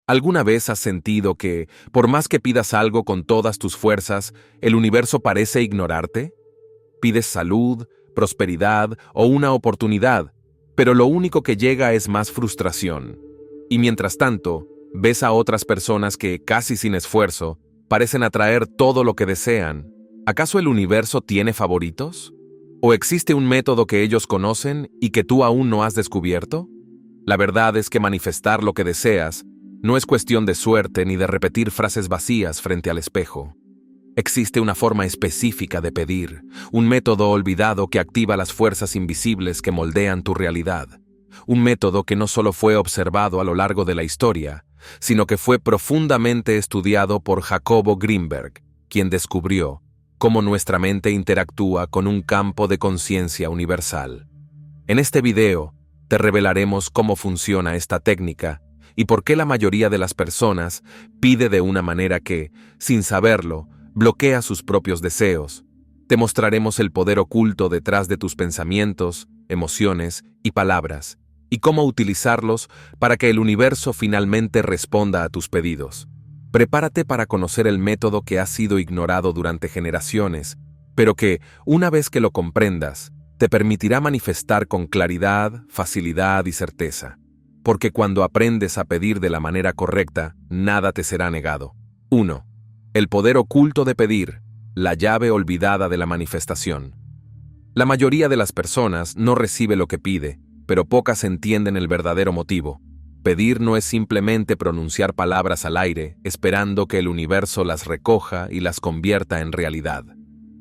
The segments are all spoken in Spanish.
¿Alguna vez has sentido que, por más que pidas algo con todas tus fuerzas, el universo parece ignorarte? Pides salud, prosperidad o una oportunidad, pero lo único que llega es más frustración. Y mientras tanto, ves a otras personas que, casi sin esfuerzo, parecen atraer todo lo que desean. ¿Acaso el universo tiene favoritos? ¿O existe un método que ellos conocen y que tú aún no has descubierto? La verdad es que manifestar lo que deseas no es cuestión de suerte ni de repetir frases vacías frente al espejo. Existe una forma específica de pedir, un método olvidado que activa las fuerzas invisibles que moldean tu realidad. Un método que no solo fue observado a lo largo de la historia, sino que fue profundamente estudiado por Jacobo Greenberg, quien descubrió cómo nuestra mente interactúa con un campo de conciencia universal. En este video, te revelaremos cómo funciona esta técnica y por qué la mayoría de las personas pide de una manera que, sin saberlo, bloquea sus propios deseos. Te mostraremos el poder oculto detrás de tus pensamientos, emociones y palabras, y cómo utilizarlos para que el universo finalmente responda a tus pedidos. Prepárate para conocer el método que ha sido ignorado durante generaciones, pero que, una vez que lo comprendas, te permitirá manifestar con claridad, facilidad y certeza. Porque cuando aprendes a pedir de la manera correcta, nada te será negado. 1. El poder oculto de pedir, la llave olvidada de la manifestación. La mayoría de las personas no recibe lo que pide, pero pocas entienden el verdadero motivo. Pedir no es simplemente pronunciar palabras al aire, esperando que el universo las recoja y las convierta en realidad.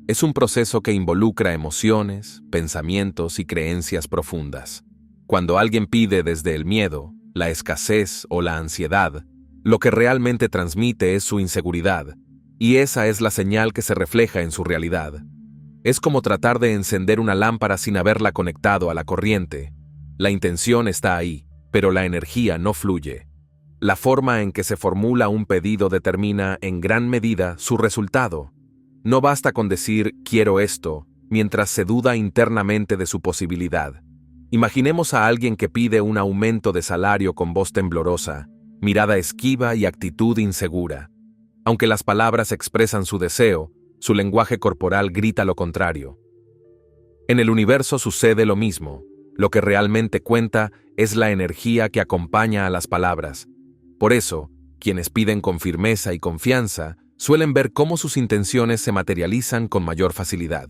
Es un proceso que involucra emociones, pensamientos y creencias profundas. Cuando alguien pide desde el miedo, la escasez o la ansiedad, lo que realmente transmite es su inseguridad, y esa es la señal que se refleja en su realidad. Es como tratar de encender una lámpara sin haberla conectado a la corriente. La intención está ahí, pero la energía no fluye. La forma en que se formula un pedido determina en gran medida su resultado. No basta con decir «quiero esto» mientras se duda internamente de su posibilidad. Imaginemos a alguien que pide un aumento de salario con voz temblorosa, mirada esquiva y actitud insegura. Aunque las palabras expresan su deseo, su lenguaje corporal grita lo contrario. En el universo sucede lo mismo. Lo que realmente cuenta es la energía que acompaña a las palabras. Por eso, quienes piden con firmeza y confianza suelen ver cómo sus intenciones se materializan con mayor facilidad.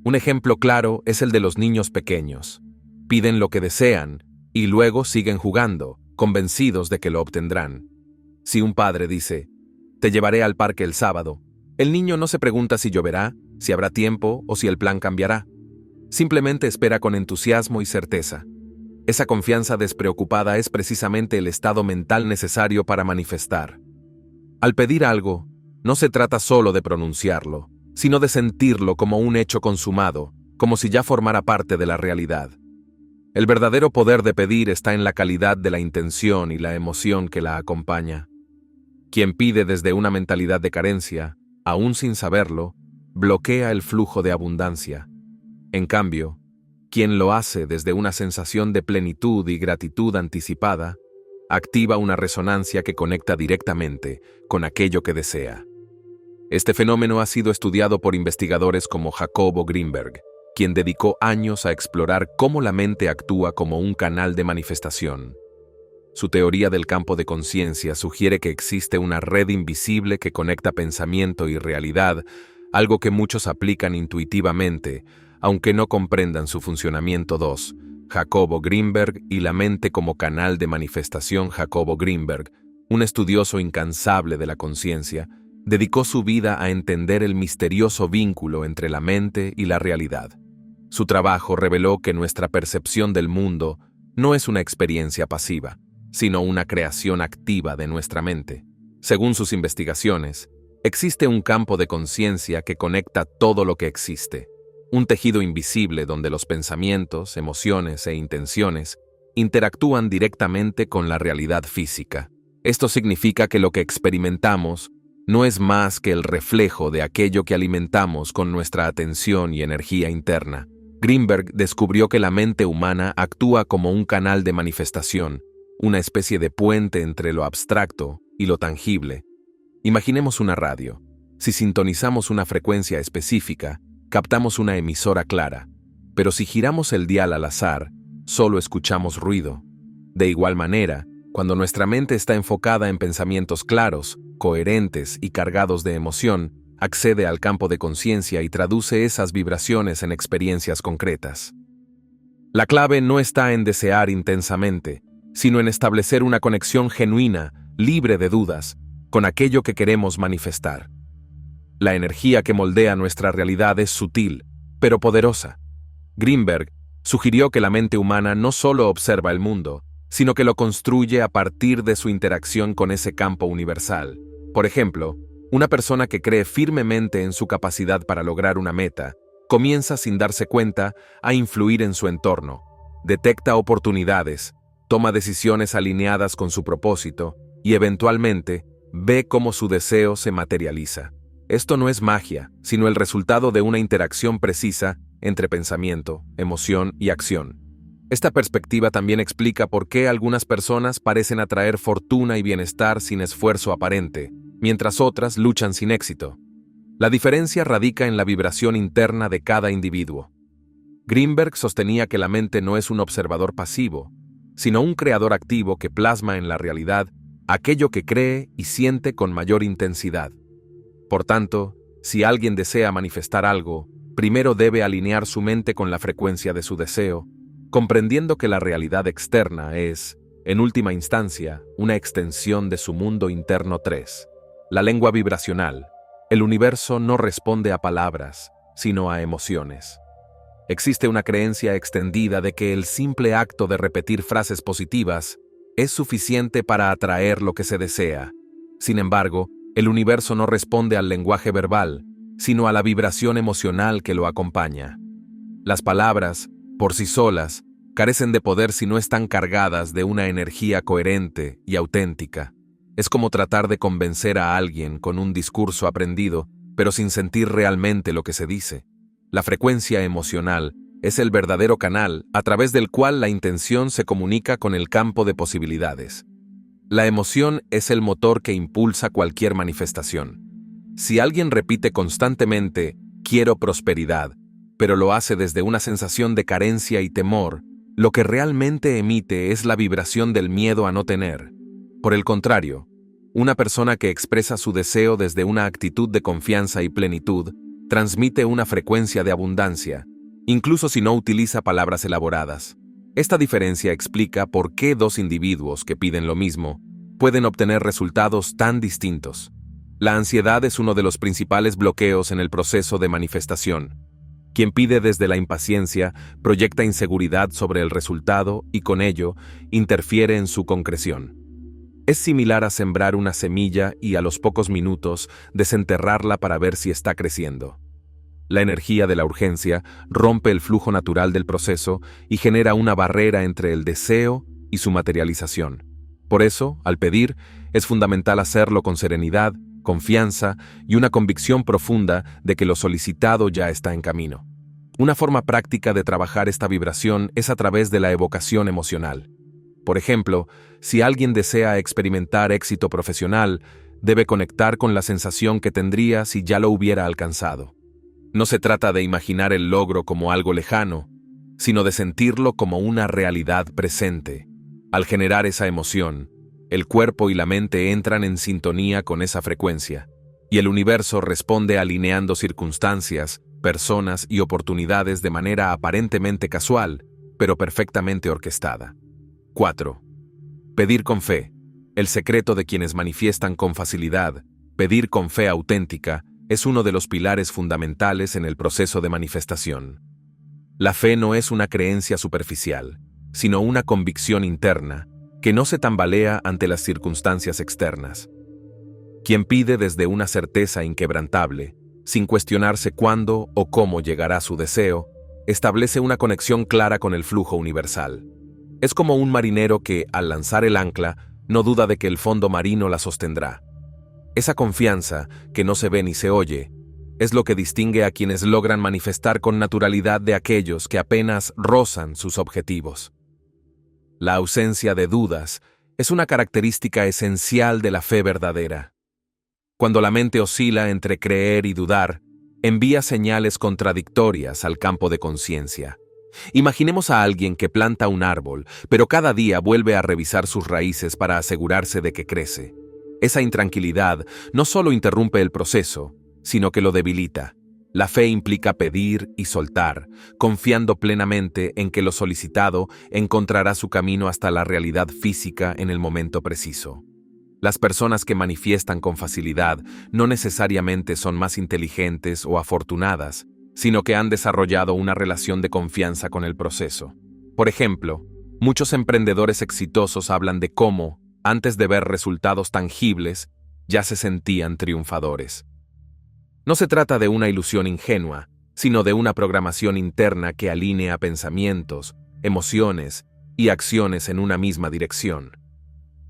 Un ejemplo claro es el de los niños pequeños. Piden lo que desean y luego siguen jugando, convencidos de que lo obtendrán. Si un padre dice, «Te llevaré al parque el sábado», el niño no se pregunta si lloverá, si habrá tiempo o si el plan cambiará. Simplemente espera con entusiasmo y certeza. Esa confianza despreocupada es precisamente el estado mental necesario para manifestar. Al pedir algo, no se trata solo de pronunciarlo, sino de sentirlo como un hecho consumado, como si ya formara parte de la realidad. El verdadero poder de pedir está en la calidad de la intención y la emoción que la acompaña. Quien pide desde una mentalidad de carencia, aún sin saberlo, bloquea el flujo de abundancia. En cambio, quien lo hace desde una sensación de plenitud y gratitud anticipada, activa una resonancia que conecta directamente con aquello que desea. Este fenómeno ha sido estudiado por investigadores como Jacobo Greenberg, quien dedicó años a explorar cómo la mente actúa como un canal de manifestación. Su teoría del campo de conciencia sugiere que existe una red invisible que conecta pensamiento y realidad, algo que muchos aplican intuitivamente, aunque no comprendan su funcionamiento. 2. Jacobo Greenberg y la mente como canal de manifestación. Jacobo Greenberg, un estudioso incansable de la conciencia, dedicó su vida a entender el misterioso vínculo entre la mente y la realidad. Su trabajo reveló que nuestra percepción del mundo no es una experiencia pasiva, sino una creación activa de nuestra mente. Según sus investigaciones, existe un campo de conciencia que conecta todo lo que existe, un tejido invisible donde los pensamientos, emociones e intenciones interactúan directamente con la realidad física. Esto significa que lo que experimentamos no es más que el reflejo de aquello que alimentamos con nuestra atención y energía interna. Greenberg descubrió que la mente humana actúa como un canal de manifestación, una especie de puente entre lo abstracto y lo tangible. Imaginemos una radio. Si sintonizamos una frecuencia específica, captamos una emisora clara, pero si giramos el dial al azar, solo escuchamos ruido. De igual manera, cuando nuestra mente está enfocada en pensamientos claros, coherentes y cargados de emoción, accede al campo de conciencia y traduce esas vibraciones en experiencias concretas. La clave no está en desear intensamente, sino en establecer una conexión genuina, libre de dudas, con aquello que queremos manifestar. La energía que moldea nuestra realidad es sutil, pero poderosa. Greenberg sugirió que la mente humana no solo observa el mundo, sino que lo construye a partir de su interacción con ese campo universal. Por ejemplo, una persona que cree firmemente en su capacidad para lograr una meta, comienza sin darse cuenta a influir en su entorno, detecta oportunidades, toma decisiones alineadas con su propósito y eventualmente ve cómo su deseo se materializa. Esto no es magia, sino el resultado de una interacción precisa entre pensamiento, emoción y acción. Esta perspectiva también explica por qué algunas personas parecen atraer fortuna y bienestar sin esfuerzo aparente, mientras otras luchan sin éxito. La diferencia radica en la vibración interna de cada individuo. Greenberg sostenía que la mente no es un observador pasivo, sino un creador activo que plasma en la realidad aquello que cree y siente con mayor intensidad. Por tanto, si alguien desea manifestar algo, primero debe alinear su mente con la frecuencia de su deseo, comprendiendo que la realidad externa es, en última instancia, una extensión de su mundo interno. 3. La lengua vibracional. El universo no responde a palabras, sino a emociones. Existe una creencia extendida de que el simple acto de repetir frases positivas es suficiente para atraer lo que se desea. Sin embargo, el universo no responde al lenguaje verbal, sino a la vibración emocional que lo acompaña. Las palabras, por sí solas, carecen de poder si no están cargadas de una energía coherente y auténtica. Es como tratar de convencer a alguien con un discurso aprendido, pero sin sentir realmente lo que se dice. La frecuencia emocional es el verdadero canal a través del cual la intención se comunica con el campo de posibilidades. La emoción es el motor que impulsa cualquier manifestación. Si alguien repite constantemente, quiero prosperidad, pero lo hace desde una sensación de carencia y temor, lo que realmente emite es la vibración del miedo a no tener. Por el contrario, una persona que expresa su deseo desde una actitud de confianza y plenitud, transmite una frecuencia de abundancia, incluso si no utiliza palabras elaboradas. Esta diferencia explica por qué dos individuos que piden lo mismo pueden obtener resultados tan distintos. La ansiedad es uno de los principales bloqueos en el proceso de manifestación. Quien pide desde la impaciencia proyecta inseguridad sobre el resultado y con ello interfiere en su concreción. Es similar a sembrar una semilla y a los pocos minutos desenterrarla para ver si está creciendo. La energía de la urgencia rompe el flujo natural del proceso y genera una barrera entre el deseo y su materialización. Por eso, al pedir, es fundamental hacerlo con serenidad, confianza y una convicción profunda de que lo solicitado ya está en camino. Una forma práctica de trabajar esta vibración es a través de la evocación emocional. Por ejemplo, si alguien desea experimentar éxito profesional, debe conectar con la sensación que tendría si ya lo hubiera alcanzado. No se trata de imaginar el logro como algo lejano, sino de sentirlo como una realidad presente. Al generar esa emoción, el cuerpo y la mente entran en sintonía con esa frecuencia, y el universo responde alineando circunstancias, personas y oportunidades de manera aparentemente casual, pero perfectamente orquestada. 4. Pedir con fe. El secreto de quienes manifiestan con facilidad, pedir con fe auténtica, es uno de los pilares fundamentales en el proceso de manifestación. La fe no es una creencia superficial, sino una convicción interna, que no se tambalea ante las circunstancias externas. Quien pide desde una certeza inquebrantable, sin cuestionarse cuándo o cómo llegará su deseo, establece una conexión clara con el flujo universal. Es como un marinero que, al lanzar el ancla, no duda de que el fondo marino la sostendrá. Esa confianza, que no se ve ni se oye, es lo que distingue a quienes logran manifestar con naturalidad de aquellos que apenas rozan sus objetivos. la ausencia de dudas, es una característica esencial de la fe verdadera. Cuando la mente oscila entre creer y dudar, envía señales contradictorias al campo de conciencia. Imaginemos a alguien que planta un árbol, pero cada día vuelve a revisar sus raíces para asegurarse de que crece. Esa intranquilidad no solo interrumpe el proceso, sino que lo debilita. La fe implica pedir y soltar, confiando plenamente en que lo solicitado encontrará su camino hasta la realidad física en el momento preciso. Las personas que manifiestan con facilidad no necesariamente son más inteligentes o afortunadas, sino que han desarrollado una relación de confianza con el proceso. Por ejemplo, muchos emprendedores exitosos hablan de cómo, antes de ver resultados tangibles, ya se sentían triunfadores. No se trata de una ilusión ingenua, sino de una programación interna que alinea pensamientos, emociones y acciones en una misma dirección.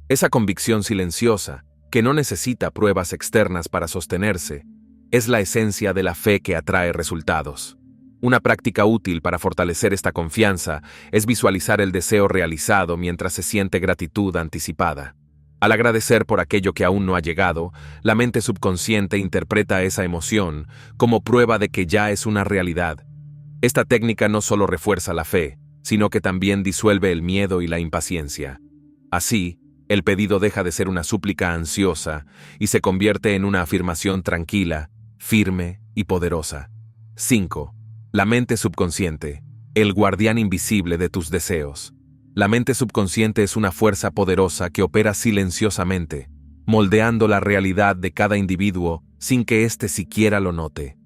Esa convicción silenciosa, que no necesita pruebas externas para sostenerse, es la esencia de la fe que atrae resultados. Una práctica útil para fortalecer esta confianza es visualizar el deseo realizado mientras se siente gratitud anticipada. Al agradecer por aquello que aún no ha llegado, la mente subconsciente interpreta esa emoción como prueba de que ya es una realidad. Esta técnica no solo refuerza la fe, sino que también disuelve el miedo y la impaciencia. Así, el pedido deja de ser una súplica ansiosa y se convierte en una afirmación tranquila, firme y poderosa. 5. La mente subconsciente, el guardián invisible de tus deseos. La mente subconsciente es una fuerza poderosa que opera silenciosamente, moldeando la realidad de cada individuo sin que éste siquiera lo note.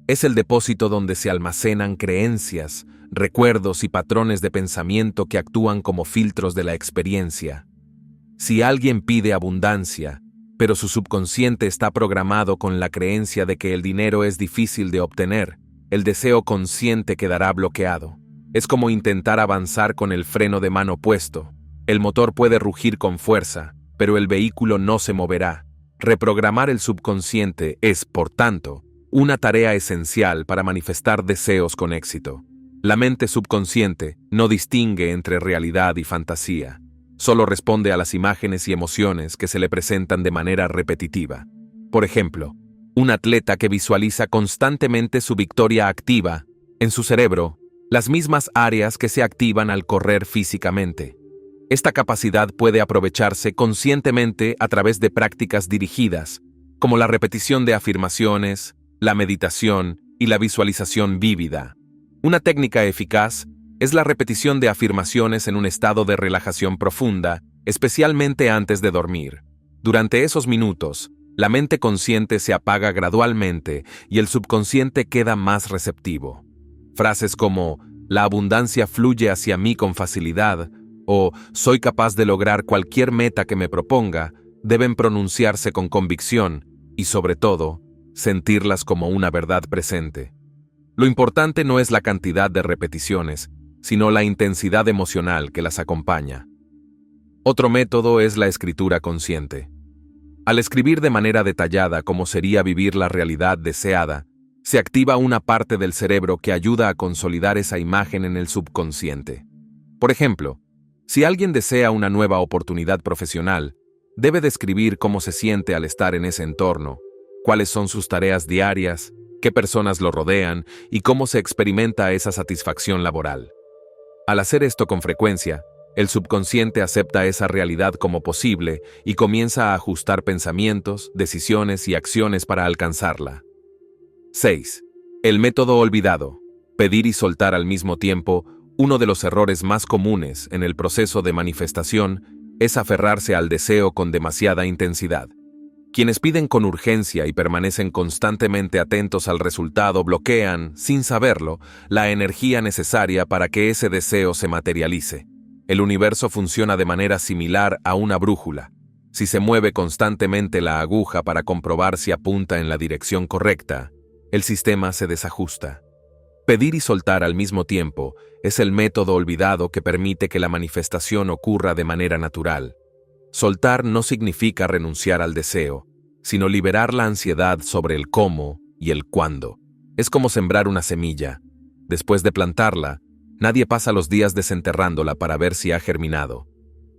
Es el depósito donde se almacenan creencias, recuerdos y patrones de pensamiento que actúan como filtros de la experiencia. Si alguien pide abundancia, pero su subconsciente está programado con la creencia de que el dinero es difícil de obtener, el deseo consciente quedará bloqueado. Es como intentar avanzar con el freno de mano puesto. El motor puede rugir con fuerza, pero el vehículo no se moverá. Reprogramar el subconsciente es, por tanto, una tarea esencial para manifestar deseos con éxito. La mente subconsciente no distingue entre realidad y fantasía. Solo responde a las imágenes y emociones que se le presentan de manera repetitiva. Por ejemplo, un atleta que visualiza constantemente su victoria activa en su cerebro, las mismas áreas que se activan al correr físicamente. Esta capacidad puede aprovecharse conscientemente a través de prácticas dirigidas, como la repetición de afirmaciones, la meditación y la visualización vívida. Una técnica eficaz es la repetición de afirmaciones en un estado de relajación profunda, especialmente antes de dormir. Durante esos minutos, la mente consciente se apaga gradualmente y el subconsciente queda más receptivo. Frases como «la abundancia fluye hacia mí con facilidad» o «soy capaz de lograr cualquier meta que me proponga» deben pronunciarse con convicción y, sobre todo, sentirlas como una verdad presente. Lo importante no es la cantidad de repeticiones, sino la intensidad emocional que las acompaña. Otro método es la escritura consciente. Al escribir de manera detallada cómo sería vivir la realidad deseada, se activa una parte del cerebro que ayuda a consolidar esa imagen en el subconsciente. Por ejemplo, si alguien desea una nueva oportunidad profesional, debe describir cómo se siente al estar en ese entorno, cuáles son sus tareas diarias, qué personas lo rodean y cómo se experimenta esa satisfacción laboral. Al hacer esto con frecuencia, el subconsciente acepta esa realidad como posible y comienza a ajustar pensamientos, decisiones y acciones para alcanzarla. 6. El método olvidado. Pedir y soltar al mismo tiempo. Uno de los errores más comunes en el proceso de manifestación es aferrarse al deseo con demasiada intensidad. Quienes piden con urgencia y permanecen constantemente atentos al resultado bloquean, sin saberlo, la energía necesaria para que ese deseo se materialice. El universo funciona de manera similar a una brújula. Si se mueve constantemente la aguja para comprobar si apunta en la dirección correcta, el sistema se desajusta. Pedir y soltar al mismo tiempo es el método olvidado que permite que la manifestación ocurra de manera natural. Soltar no significa renunciar al deseo, sino liberar la ansiedad sobre el cómo y el cuándo. Es como sembrar una semilla. Después de plantarla, Nadie pasa los días desenterrándola para ver si ha germinado.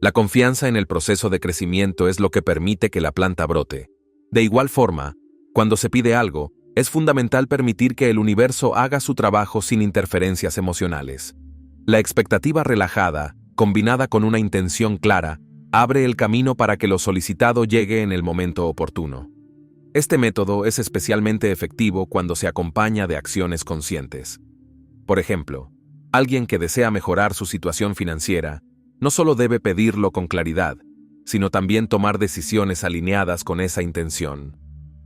La confianza en el proceso de crecimiento es lo que permite que la planta brote. De igual forma, cuando se pide algo, es fundamental permitir que el universo haga su trabajo sin interferencias emocionales. La expectativa relajada, combinada con una intención clara, abre el camino para que lo solicitado llegue en el momento oportuno. Este método es especialmente efectivo cuando se acompaña de acciones conscientes. Por ejemplo, alguien que desea mejorar su situación financiera no solo debe pedirlo con claridad, sino también tomar decisiones alineadas con esa intención.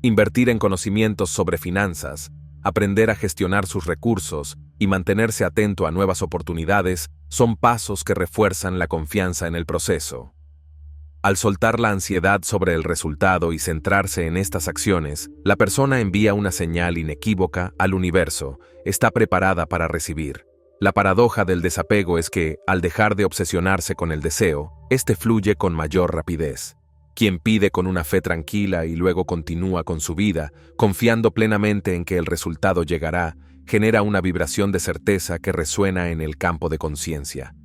Invertir en conocimientos sobre finanzas, aprender a gestionar sus recursos y mantenerse atento a nuevas oportunidades son pasos que refuerzan la confianza en el proceso. Al soltar la ansiedad sobre el resultado y centrarse en estas acciones, la persona envía una señal inequívoca al universo: está preparada para recibir. La paradoja del desapego es que, al dejar de obsesionarse con el deseo, este fluye con mayor rapidez. Quien pide con una fe tranquila y luego continúa con su vida, confiando plenamente en que el resultado llegará, genera una vibración de certeza que resuena en el campo de conciencia.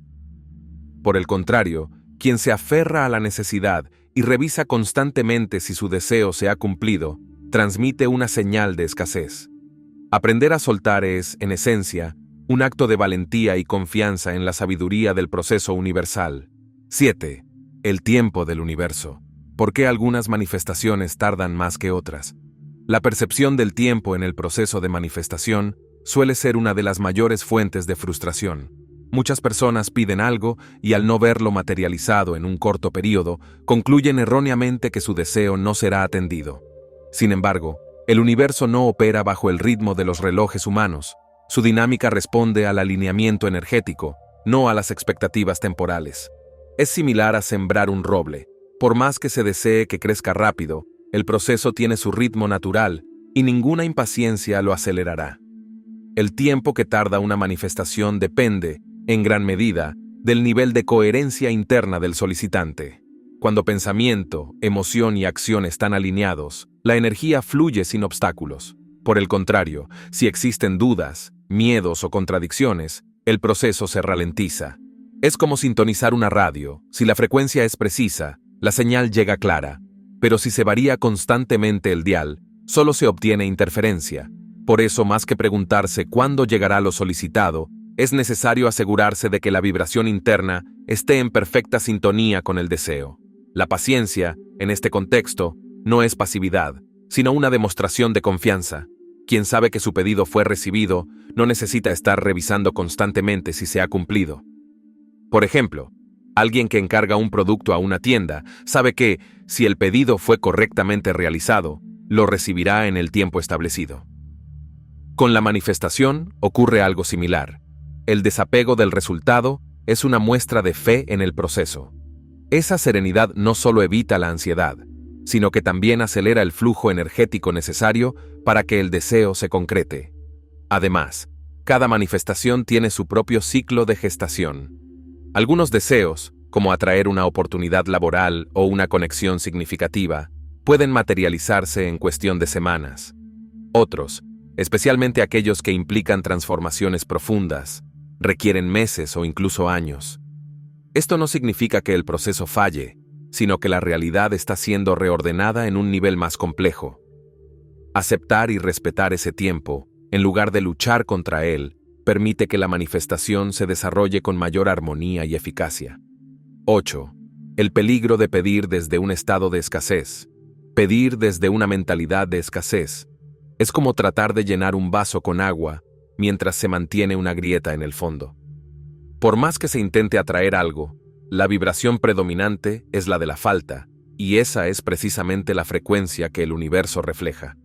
Por el contrario, quien se aferra a la necesidad y revisa constantemente si su deseo se ha cumplido, transmite una señal de escasez. Aprender a soltar es, en esencia, un acto de valentía y confianza en la sabiduría del proceso universal. 7. El tiempo del universo. ¿Por qué algunas manifestaciones tardan más que otras? La percepción del tiempo en el proceso de manifestación suele ser una de las mayores fuentes de frustración. Muchas personas piden algo y, al no verlo materializado en un corto periodo, concluyen erróneamente que su deseo no será atendido. Sin embargo, el universo no opera bajo el ritmo de los relojes humanos. Su dinámica responde al alineamiento energético, no a las expectativas temporales. Es similar a sembrar un roble. Por más que se desee que crezca rápido, el proceso tiene su ritmo natural y ninguna impaciencia lo acelerará. El tiempo que tarda una manifestación depende, en gran medida, del nivel de coherencia interna del solicitante. Cuando pensamiento, emoción y acción están alineados, la energía fluye sin obstáculos. Por el contrario, si existen dudas, miedos o contradicciones, el proceso se ralentiza. Es como sintonizar una radio. Si la frecuencia es precisa, la señal llega clara. Pero si se varía constantemente el dial, solo se obtiene interferencia. Por eso, más que preguntarse cuándo llegará lo solicitado, es necesario asegurarse de que la vibración interna esté en perfecta sintonía con el deseo. La paciencia, en este contexto, no es pasividad, sino una demostración de confianza. Quien sabe que su pedido fue recibido no necesita estar revisando constantemente si se ha cumplido. Por ejemplo, alguien que encarga un producto a una tienda sabe que, si el pedido fue correctamente realizado, lo recibirá en el tiempo establecido. Con la manifestación ocurre algo similar. El desapego del resultado es una muestra de fe en el proceso. Esa serenidad no solo evita la ansiedad, sino que también acelera el flujo energético necesario para que el deseo se concrete. Además, cada manifestación tiene su propio ciclo de gestación. Algunos deseos, como atraer una oportunidad laboral o una conexión significativa, pueden materializarse en cuestión de semanas. Otros, especialmente aquellos que implican transformaciones profundas, requieren meses o incluso años. Esto no significa que el proceso falle, sino que la realidad está siendo reordenada en un nivel más complejo. Aceptar y respetar ese tiempo, en lugar de luchar contra él, permite que la manifestación se desarrolle con mayor armonía y eficacia. 8. El peligro de pedir desde un estado de escasez. Pedir desde una mentalidad de escasez es como tratar de llenar un vaso con agua mientras se mantiene una grieta en el fondo. Por más que se intente atraer algo, la vibración predominante es la de la falta, y esa es precisamente la frecuencia que el universo refleja.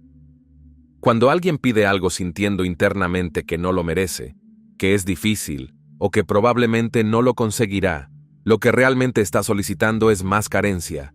Cuando alguien pide algo sintiendo internamente que no lo merece, que es difícil o que probablemente no lo conseguirá, lo que realmente está solicitando es más carencia.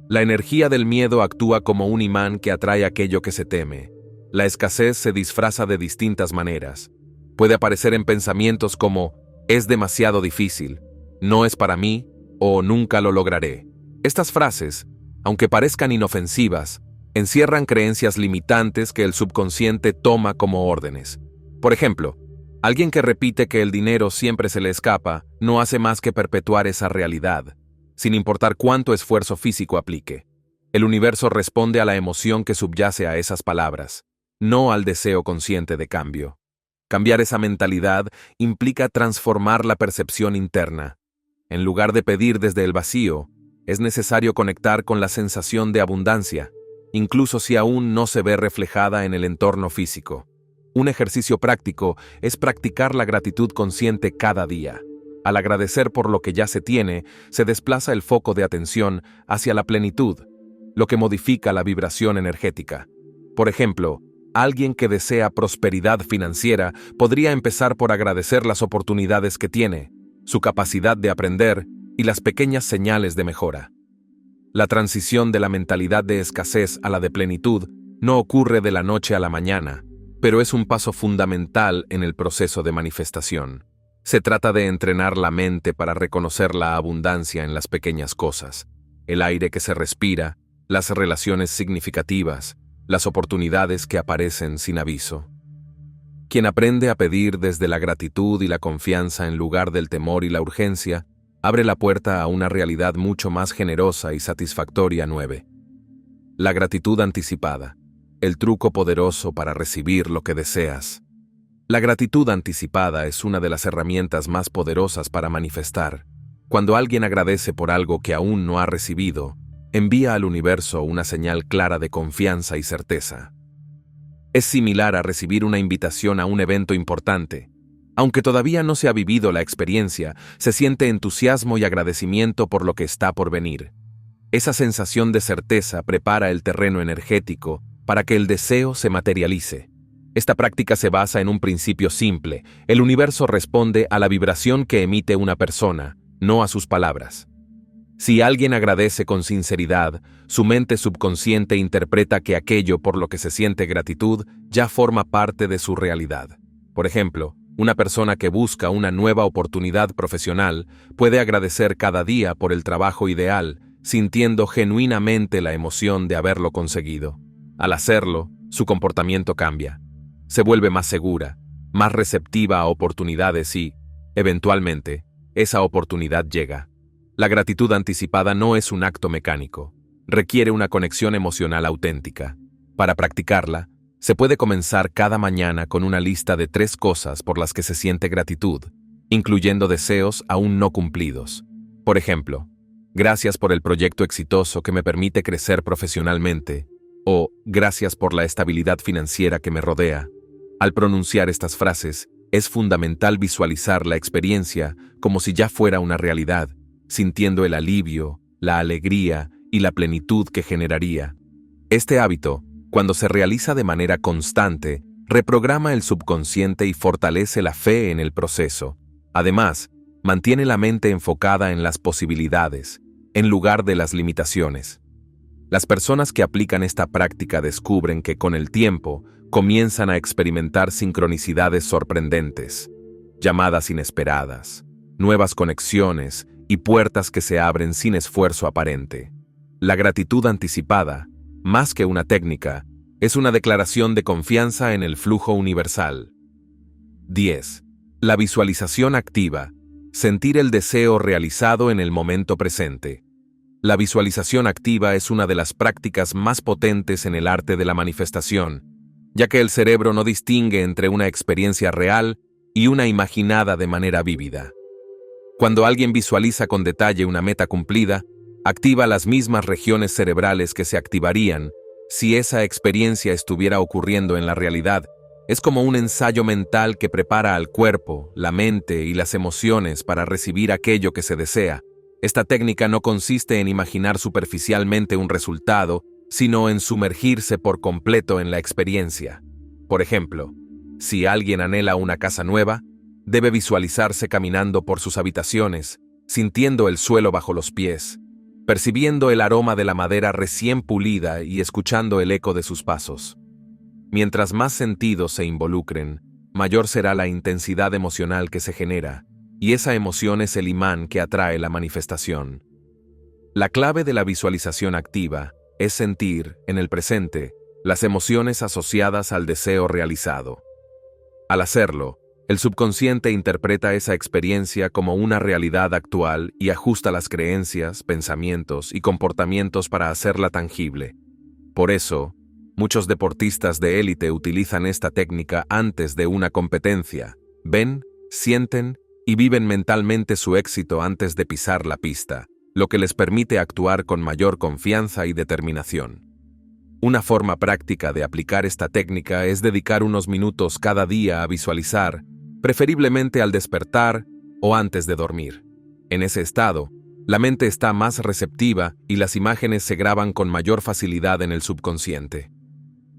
La energía del miedo actúa como un imán que atrae aquello que se teme. La escasez se disfraza de distintas maneras. Puede aparecer en pensamientos como «es demasiado difícil», «no es para mí» o «nunca lo lograré». Estas frases, aunque parezcan inofensivas, encierran creencias limitantes que el subconsciente toma como órdenes. Por ejemplo, Alguien que repite que el dinero siempre se le escapa no hace más que perpetuar esa realidad, sin importar cuánto esfuerzo físico aplique. El universo responde a la emoción que subyace a esas palabras, no al deseo consciente de cambio. Cambiar esa mentalidad implica transformar la percepción interna. En lugar de pedir desde el vacío, es necesario conectar con la sensación de abundancia, incluso si aún no se ve reflejada en el entorno físico. Un ejercicio práctico es practicar la gratitud consciente cada día. Al agradecer por lo que ya se tiene, se desplaza el foco de atención hacia la plenitud, lo que modifica la vibración energética. Por ejemplo, alguien que desea prosperidad financiera podría empezar por agradecer las oportunidades que tiene, su capacidad de aprender y las pequeñas señales de mejora. La transición de la mentalidad de escasez a la de plenitud no ocurre de la noche a la mañana, pero es un paso fundamental en el proceso de manifestación. Se trata de entrenar la mente para reconocer la abundancia en las pequeñas cosas, el aire que se respira, las relaciones significativas, las oportunidades que aparecen sin aviso. Quien aprende a pedir desde la gratitud y la confianza en lugar del temor y la urgencia, abre la puerta a una realidad mucho más generosa y satisfactoria. 9. La gratitud anticipada, el truco poderoso para recibir lo que deseas. La gratitud anticipada es una de las herramientas más poderosas para manifestar. Cuando alguien agradece por algo que aún no ha recibido, envía al universo una señal clara de confianza y certeza. Es similar a recibir una invitación a un evento importante. Aunque todavía no se ha vivido la experiencia, se siente entusiasmo y agradecimiento por lo que está por venir. Esa sensación de certeza prepara el terreno energético para que el deseo se materialice. Esta práctica se basa en un principio simple: el universo responde a la vibración que emite una persona, no a sus palabras. Si alguien agradece con sinceridad, su mente subconsciente interpreta que aquello por lo que se siente gratitud ya forma parte de su realidad. Por ejemplo, una persona que busca una nueva oportunidad profesional puede agradecer cada día por el trabajo ideal, sintiendo genuinamente la emoción de haberlo conseguido. Al hacerlo, su comportamiento cambia. Se vuelve más segura, más receptiva a oportunidades y, eventualmente, esa oportunidad llega. La gratitud anticipada no es un acto mecánico. Requiere una conexión emocional auténtica. Para practicarla, se puede comenzar cada mañana con una lista de 3 cosas por las que se siente gratitud, incluyendo deseos aún no cumplidos. Por ejemplo, gracias por el proyecto exitoso que me permite crecer profesionalmente, o gracias por la estabilidad financiera que me rodea. Al pronunciar estas frases, es fundamental visualizar la experiencia como si ya fuera una realidad, sintiendo el alivio, la alegría y la plenitud que generaría. Este hábito, cuando se realiza de manera constante, reprograma el subconsciente y fortalece la fe en el proceso. Además, mantiene la mente enfocada en las posibilidades, en lugar de las limitaciones. Las personas que aplican esta práctica descubren que con el tiempo comienzan a experimentar sincronicidades sorprendentes, llamadas inesperadas, nuevas conexiones y puertas que se abren sin esfuerzo aparente. La gratitud anticipada, más que una técnica, es una declaración de confianza en el flujo universal. 10. La visualización activa, sentir el deseo realizado en el momento presente. La visualización activa es una de las prácticas más potentes en el arte de la manifestación, ya que el cerebro no distingue entre una experiencia real y una imaginada de manera vívida. Cuando alguien visualiza con detalle una meta cumplida, activa las mismas regiones cerebrales que se activarían si esa experiencia estuviera ocurriendo en la realidad. Es como un ensayo mental que prepara al cuerpo, la mente y las emociones para recibir aquello que se desea. Esta técnica no consiste en imaginar superficialmente un resultado, sino en sumergirse por completo en la experiencia. Por ejemplo, si alguien anhela una casa nueva, debe visualizarse caminando por sus habitaciones, sintiendo el suelo bajo los pies, percibiendo el aroma de la madera recién pulida y escuchando el eco de sus pasos. Mientras más sentidos se involucren, mayor será la intensidad emocional que se genera, y esa emoción es el imán que atrae la manifestación. La clave de la visualización activa es sentir, en el presente, las emociones asociadas al deseo realizado. Al hacerlo, El subconsciente interpreta esa experiencia como una realidad actual y ajusta las creencias, pensamientos y comportamientos para hacerla tangible. Por eso, muchos deportistas de élite utilizan esta técnica antes de una competencia. Ven, sienten y viven mentalmente su éxito antes de pisar la pista, lo que les permite actuar con mayor confianza y determinación. Una forma práctica de aplicar esta técnica es dedicar unos minutos cada día a visualizar, preferiblemente al despertar o antes de dormir. En ese estado, la mente está más receptiva y las imágenes se graban con mayor facilidad en el subconsciente.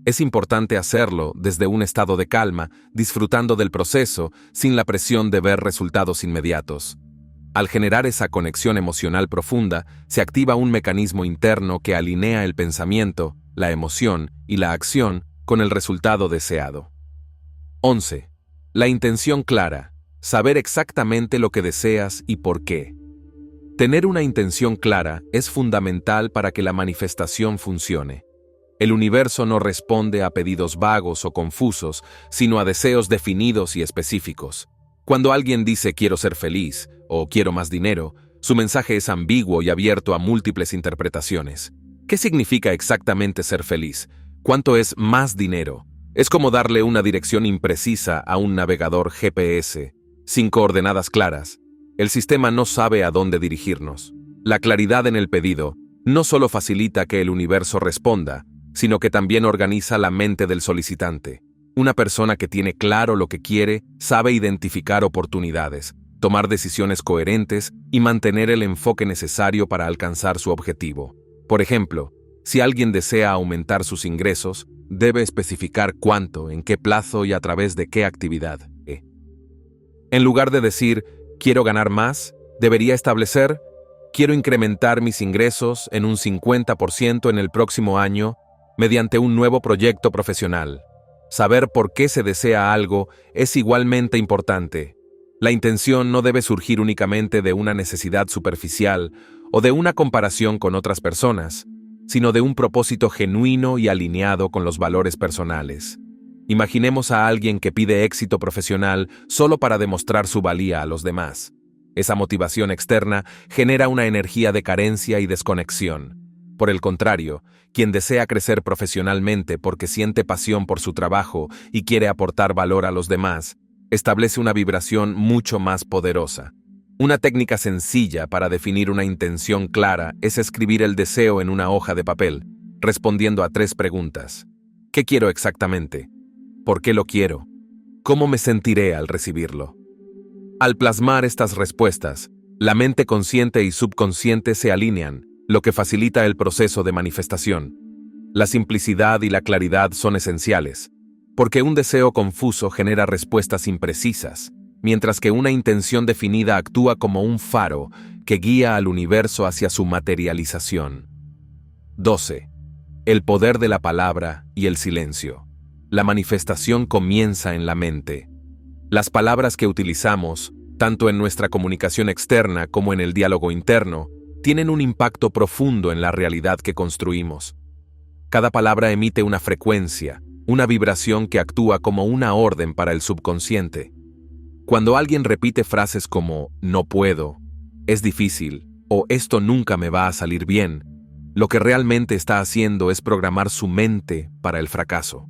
Es importante hacerlo desde un estado de calma, disfrutando del proceso, sin la presión de ver resultados inmediatos. Al generar esa conexión emocional profunda, se activa un mecanismo interno que alinea el pensamiento, la emoción y la acción con el resultado deseado. 11. La intención clara. Saber exactamente lo que deseas y por qué. Tener una intención clara es fundamental para que la manifestación funcione. El universo no responde a pedidos vagos o confusos, sino a deseos definidos y específicos. Cuando alguien dice quiero ser feliz o quiero más dinero, su mensaje es ambiguo y abierto a múltiples interpretaciones. ¿Qué significa exactamente ser feliz? ¿Cuánto es más dinero? Es como darle una dirección imprecisa a un navegador GPS, sin coordenadas claras. El sistema no sabe a dónde dirigirnos. La claridad en el pedido no solo facilita que el universo responda, sino que también organiza la mente del solicitante. Una persona que tiene claro lo que quiere sabe identificar oportunidades, tomar decisiones coherentes y mantener el enfoque necesario para alcanzar su objetivo. Por ejemplo, si alguien desea aumentar sus ingresos, debe especificar cuánto, en qué plazo y a través de qué actividad. En lugar de decir, quiero ganar más, debería establecer, quiero incrementar mis ingresos en un 50% en el próximo año mediante un nuevo proyecto profesional. Saber por qué se desea algo es igualmente importante. La intención no debe surgir únicamente de una necesidad superficial o de una comparación con otras personas, sino de un propósito genuino y alineado con los valores personales. Imaginemos a alguien que pide éxito profesional solo para demostrar su valía a los demás. Esa motivación externa genera una energía de carencia y desconexión. Por el contrario, quien desea crecer profesionalmente porque siente pasión por su trabajo y quiere aportar valor a los demás, establece una vibración mucho más poderosa. Una técnica sencilla para definir una intención clara es escribir el deseo en una hoja de papel, respondiendo a 3 preguntas. ¿Qué quiero exactamente? ¿Por qué lo quiero? ¿Cómo me sentiré al recibirlo? Al plasmar estas respuestas, la mente consciente y subconsciente se alinean, lo que facilita el proceso de manifestación. La simplicidad y la claridad son esenciales, porque un deseo confuso genera respuestas imprecisas, mientras que una intención definida actúa como un faro que guía al universo hacia su materialización. 12. El poder de la palabra y el silencio. La manifestación comienza en la mente. Las palabras que utilizamos, tanto en nuestra comunicación externa como en el diálogo interno, tienen un impacto profundo en la realidad que construimos. Cada palabra emite una frecuencia, una vibración que actúa como una orden para el subconsciente. Cuando alguien repite frases como no puedo, es difícil o esto nunca me va a salir bien, lo que realmente está haciendo es programar su mente para el fracaso.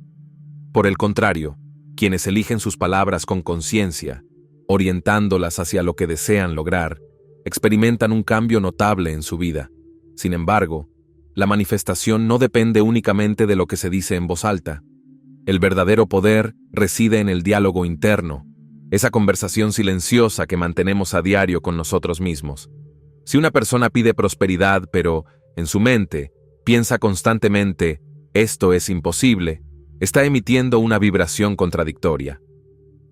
Por el contrario, quienes eligen sus palabras con conciencia, orientándolas hacia lo que desean lograr, experimentan un cambio notable en su vida. Sin embargo, la manifestación no depende únicamente de lo que se dice en voz alta. El verdadero poder reside en el diálogo interno, esa conversación silenciosa que mantenemos a diario con nosotros mismos. Si una persona pide prosperidad, pero, en su mente, piensa constantemente, esto es imposible, está emitiendo una vibración contradictoria.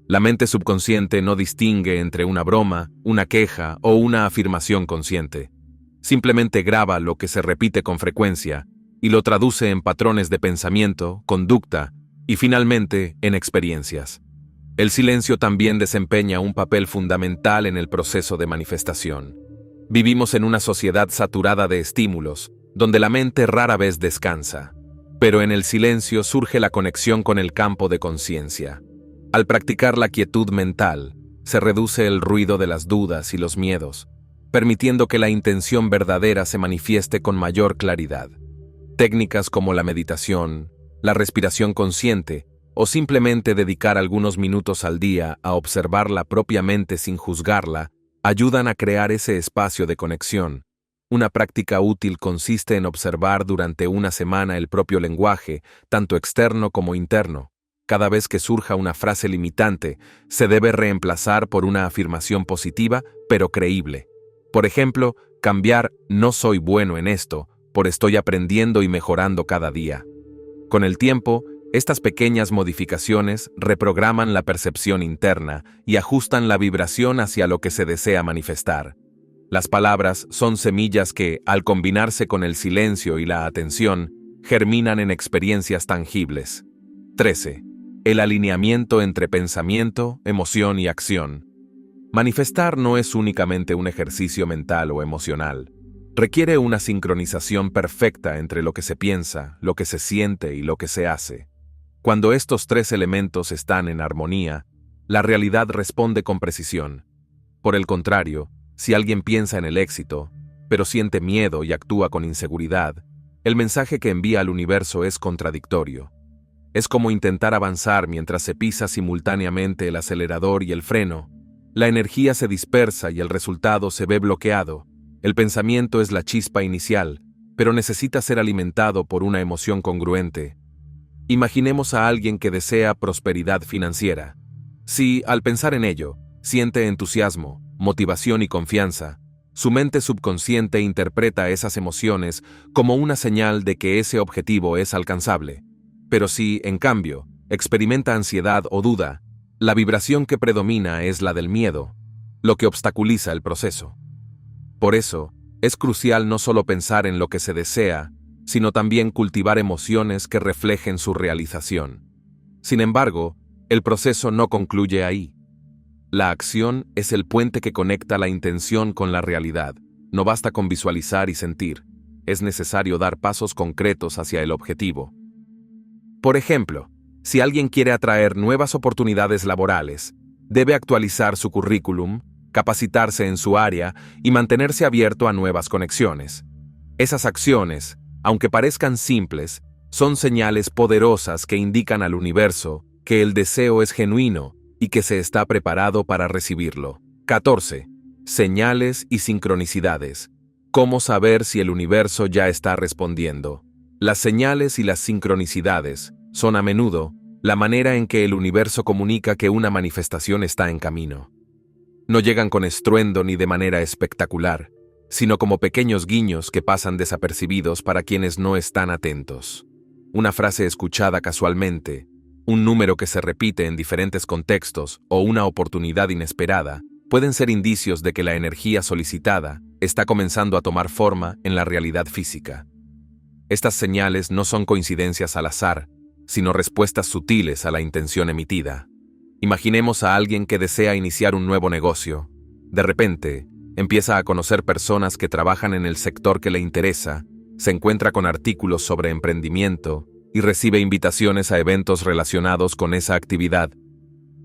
La mente subconsciente no distingue entre una broma, una queja o una afirmación consciente. Simplemente graba lo que se repite con frecuencia y lo traduce en patrones de pensamiento, conducta y finalmente en experiencias. El silencio también desempeña un papel fundamental en el proceso de manifestación. Vivimos en una sociedad saturada de estímulos, donde la mente rara vez descansa, pero en el silencio surge la conexión con el campo de conciencia. Al practicar la quietud mental, se reduce el ruido de las dudas y los miedos, permitiendo que la intención verdadera se manifieste con mayor claridad. Técnicas como la meditación, la respiración consciente o simplemente dedicar algunos minutos al día a observar la propia mente sin juzgarla ayudan a crear ese espacio de conexión. Una práctica útil consiste en observar durante una semana el propio lenguaje, tanto externo como interno. Cada vez que surja una frase limitante, se debe reemplazar por una afirmación positiva, pero creíble. Por ejemplo, cambiar "no soy bueno en esto" por "estoy aprendiendo y mejorando cada día". Con el tiempo, estas pequeñas modificaciones reprograman la percepción interna y ajustan la vibración hacia lo que se desea manifestar. Las palabras son semillas que, al combinarse con el silencio y la atención, germinan en experiencias tangibles. 13. El alineamiento entre pensamiento, emoción y acción. Manifestar no es únicamente un ejercicio mental o emocional. Requiere una sincronización perfecta entre lo que se piensa, lo que se siente y lo que se hace. Cuando estos tres elementos están en armonía, la realidad responde con precisión. Por el contrario, si alguien piensa en el éxito, pero siente miedo y actúa con inseguridad, el mensaje que envía al universo es contradictorio. Es como intentar avanzar mientras se pisa simultáneamente el acelerador y el freno. La energía se dispersa y el resultado se ve bloqueado. El pensamiento es la chispa inicial, pero necesita ser alimentado por una emoción congruente. Imaginemos a alguien que desea prosperidad financiera. Si, al pensar en ello, siente entusiasmo, motivación y confianza, su mente subconsciente interpreta esas emociones como una señal de que ese objetivo es alcanzable. Pero si, en cambio, experimenta ansiedad o duda, la vibración que predomina es la del miedo, lo que obstaculiza el proceso. Por eso, es crucial no solo pensar en lo que se desea, sino también cultivar emociones que reflejen su realización. Sin embargo, el proceso no concluye ahí. La acción es el puente que conecta la intención con la realidad. No basta con visualizar y sentir, es necesario dar pasos concretos hacia el objetivo. Por ejemplo, si alguien quiere atraer nuevas oportunidades laborales, debe actualizar su currículum, capacitarse en su área y mantenerse abierto a nuevas conexiones. Esas acciones, aunque parezcan simples, son señales poderosas que indican al universo que el deseo es genuino y que se está preparado para recibirlo. 14. Señales y sincronicidades. ¿Cómo saber si el universo ya está respondiendo? Las señales y las sincronicidades son a menudo la manera en que el universo comunica que una manifestación está en camino. No llegan con estruendo ni de manera espectacular, sino como pequeños guiños que pasan desapercibidos para quienes no están atentos. Una frase escuchada casualmente, un número que se repite en diferentes contextos o una oportunidad inesperada pueden ser indicios de que la energía solicitada está comenzando a tomar forma en la realidad física. Estas señales no son coincidencias al azar, sino respuestas sutiles a la intención emitida. Imaginemos a alguien que desea iniciar un nuevo negocio. De repente, empieza a conocer personas que trabajan en el sector que le interesa, se encuentra con artículos sobre emprendimiento y recibe invitaciones a eventos relacionados con esa actividad.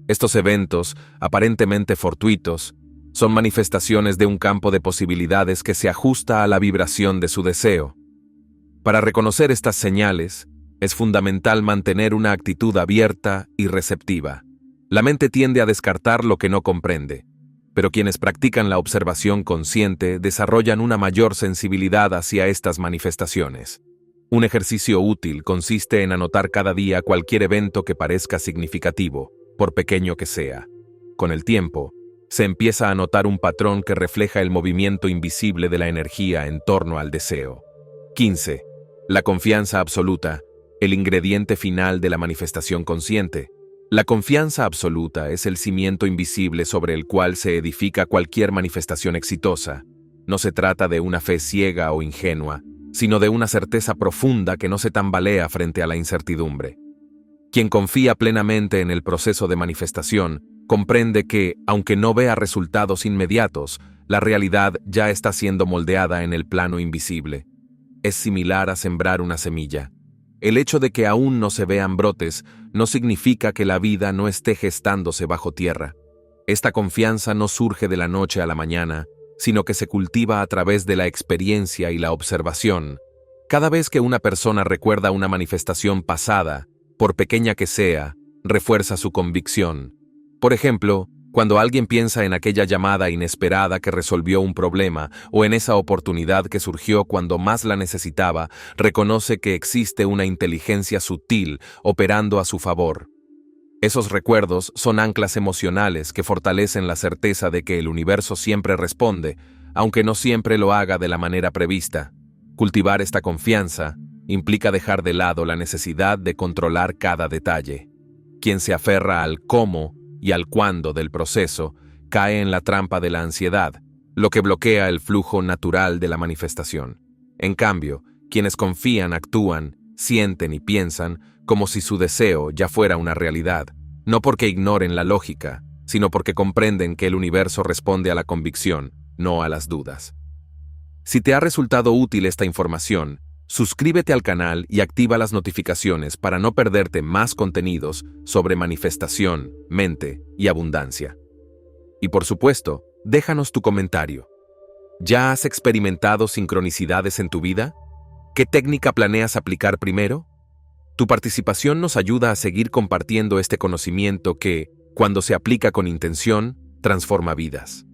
Estos eventos, aparentemente fortuitos, son manifestaciones de un campo de posibilidades que se ajusta a la vibración de su deseo. Para reconocer estas señales, es fundamental mantener una actitud abierta y receptiva. La mente tiende a descartar lo que no comprende, pero quienes practican la observación consciente desarrollan una mayor sensibilidad hacia estas manifestaciones. Un ejercicio útil consiste en anotar cada día cualquier evento que parezca significativo, por pequeño que sea. Con el tiempo, se empieza a notar un patrón que refleja el movimiento invisible de la energía en torno al deseo. 15. La confianza absoluta, el ingrediente final de la manifestación consciente. La confianza absoluta es el cimiento invisible sobre el cual se edifica cualquier manifestación exitosa. No se trata de una fe ciega o ingenua, sino de una certeza profunda que no se tambalea frente a la incertidumbre. Quien confía plenamente en el proceso de manifestación comprende que, aunque no vea resultados inmediatos, la realidad ya está siendo moldeada en el plano invisible. Es similar a sembrar una semilla. El hecho de que aún no se vean brotes no significa que la vida no esté gestándose bajo tierra. Esta confianza no surge de la noche a la mañana, sino que se cultiva a través de la experiencia y la observación. Cada vez que una persona recuerda una manifestación pasada, por pequeña que sea, refuerza su convicción. Por ejemplo, cuando alguien piensa en aquella llamada inesperada que resolvió un problema o en esa oportunidad que surgió cuando más la necesitaba, reconoce que existe una inteligencia sutil operando a su favor. Esos recuerdos son anclas emocionales que fortalecen la certeza de que el universo siempre responde, aunque no siempre lo haga de la manera prevista. Cultivar esta confianza implica dejar de lado la necesidad de controlar cada detalle. Quien se aferra al cómo y al cuándo del proceso cae en la trampa de la ansiedad, lo que bloquea el flujo natural de la manifestación. En cambio, quienes confían actúan, sienten y piensan como si su deseo ya fuera una realidad, no porque ignoren la lógica, sino porque comprenden que el universo responde a la convicción, no a las dudas. Si te ha resultado útil esta información, suscríbete al canal y activa las notificaciones para no perderte más contenidos sobre manifestación, mente y abundancia. Y por supuesto, déjanos tu comentario. ¿Ya has experimentado sincronicidades en tu vida? ¿Qué técnica planeas aplicar primero? Tu participación nos ayuda a seguir compartiendo este conocimiento que, cuando se aplica con intención, transforma vidas.